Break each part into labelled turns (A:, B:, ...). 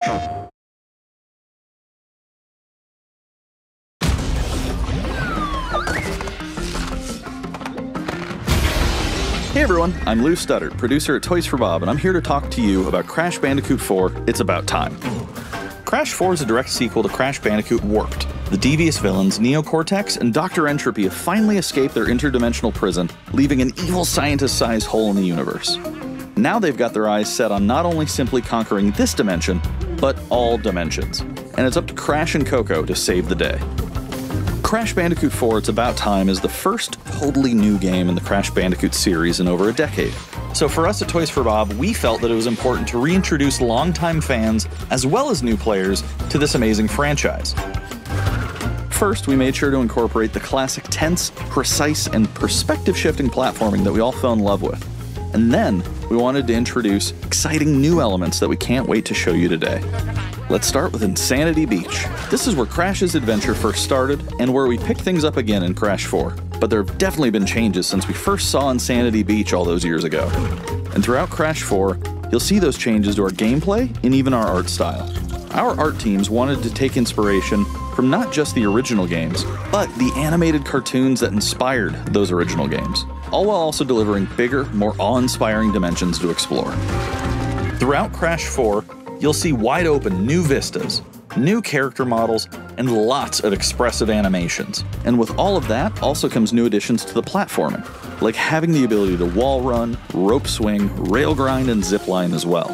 A: Hey everyone, I'm Lou Studdard, producer at Toys for Bob, and I'm here to talk to you about Crash Bandicoot 4, It's About Time. Crash 4 is a direct sequel to Crash Bandicoot Warped. The devious villains, Neo-Cortex and Dr. Entropy, have finally escaped their interdimensional prison, leaving an evil scientist-sized hole in the universe. Now they've got their eyes set on not only simply conquering this dimension, but all dimensions. And it's up to Crash and Coco to save the day. Crash Bandicoot 4 It's About Time is the first totally new game in the Crash Bandicoot series in over a decade. So for us at Toys for Bob, we felt that it was important to reintroduce longtime fans, as well as new players, to this amazing franchise. First, we made sure to incorporate the classic tense, precise, and perspective-shifting platforming that we all fell in love with. And then, we wanted to introduce exciting new elements that we can't wait to show you today. Let's start with Insanity Beach. This is where Crash's adventure first started, and where we picked things up again in Crash 4. But there have definitely been changes since we first saw Insanity Beach all those years ago. And throughout Crash 4, you'll see those changes to our gameplay and even our art style. Our art teams wanted to take inspiration from not just the original games, but the animated cartoons that inspired those original games, all while also delivering bigger, more awe-inspiring dimensions to explore. Throughout Crash 4, you'll see wide-open new vistas, new character models, and lots of expressive animations. And with all of that also comes new additions to the platforming, like having the ability to wall run, rope swing, rail grind, and zipline as well.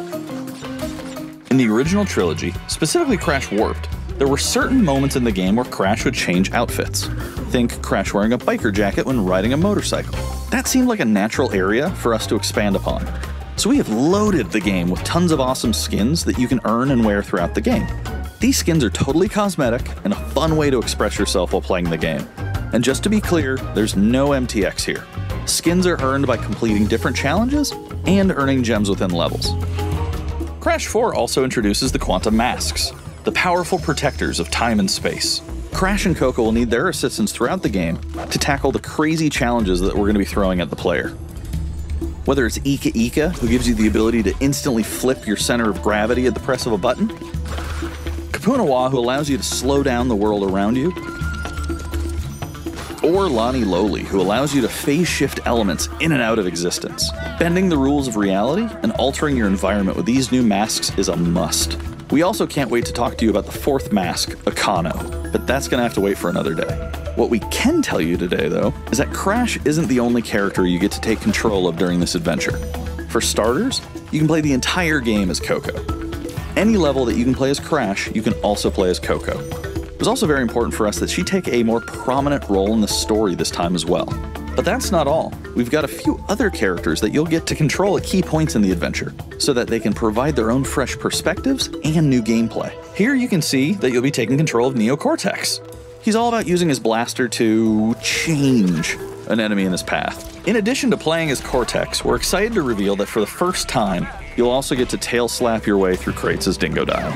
A: In the original trilogy, specifically Crash Warped, there were certain moments in the game where Crash would change outfits. Think Crash wearing a biker jacket when riding a motorcycle. That seemed like a natural area for us to expand upon. So we have loaded the game with tons of awesome skins that you can earn and wear throughout the game. These skins are totally cosmetic and a fun way to express yourself while playing the game. And just to be clear, there's no MTX here. Skins are earned by completing different challenges and earning gems within levels. Crash 4 also introduces the Quantum Masks, the powerful protectors of time and space. Crash and Coco will need their assistance throughout the game to tackle the crazy challenges that we're going to be throwing at the player. Whether it's Ika Ika, who gives you the ability to instantly flip your center of gravity at the press of a button, Kapunawa, who allows you to slow down the world around you, or Lani Loli, who allows you to phase shift elements in and out of existence. Bending the rules of reality and altering your environment with these new masks is a must. We also can't wait to talk to you about the fourth mask, Akano, but that's going to have to wait for another day. What we can tell you today, though, is that Crash isn't the only character you get to take control of during this adventure. For starters, you can play the entire game as Coco. Any level that you can play as Crash, you can also play as Coco. It was also very important for us that she take a more prominent role in the story this time as well. But that's not all. We've got a few other characters that you'll get to control at key points in the adventure, so that they can provide their own fresh perspectives and new gameplay. Here you can see that you'll be taking control of Neo-Cortex. He's all about using his blaster to change an enemy in his path. In addition to playing as Cortex, we're excited to reveal that for the first time, you'll also get to tail slap your way through crates as Dingodile.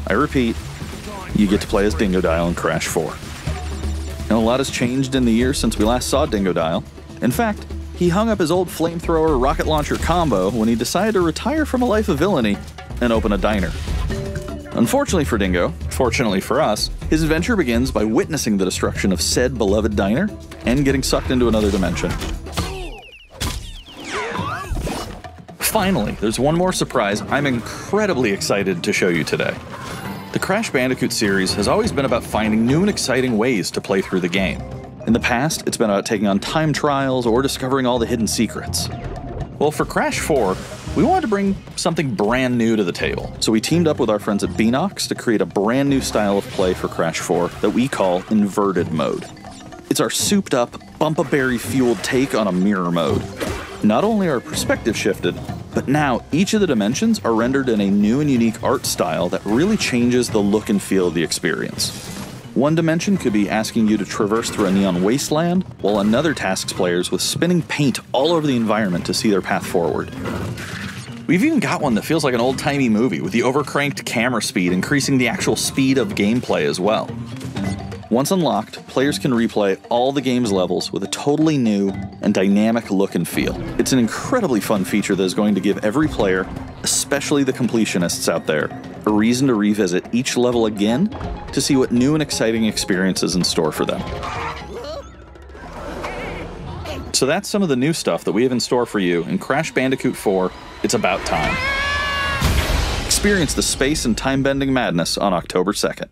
A: I repeat, you get to play as Dingodile in Crash 4. And a lot has changed in the years since we last saw Dingodile. In fact, he hung up his old flamethrower rocket launcher combo when he decided to retire from a life of villainy and open a diner. Unfortunately for Dingo, fortunately for us, his adventure begins by witnessing the destruction of said beloved diner and getting sucked into another dimension. Finally, there's one more surprise I'm incredibly excited to show you today. The Crash Bandicoot series has always been about finding new and exciting ways to play through the game. In the past, it's been about taking on time trials or discovering all the hidden secrets. Well, for Crash 4, we wanted to bring something brand new to the table, so we teamed up with our friends at Beanox to create a brand new style of play for Crash 4 that we call Inverted Mode. It's our souped-up, bumpa-berry-fueled take on a mirror mode. Not only are perspective shifted, but now each of the dimensions are rendered in a new and unique art style that really changes the look and feel of the experience. One dimension could be asking you to traverse through a neon wasteland, while another tasks players with spinning paint all over the environment to see their path forward. We've even got one that feels like an old-timey movie, with the overcranked camera speed increasing the actual speed of gameplay as well. Once unlocked, players can replay all the game's levels with a totally new and dynamic look and feel. It's an incredibly fun feature that is going to give every player, especially the completionists out there, a reason to revisit each level again to see what new and exciting experiences in store for them. So that's some of the new stuff that we have in store for you in Crash Bandicoot 4, It's About Time. Experience the space and time-bending madness on October 2nd.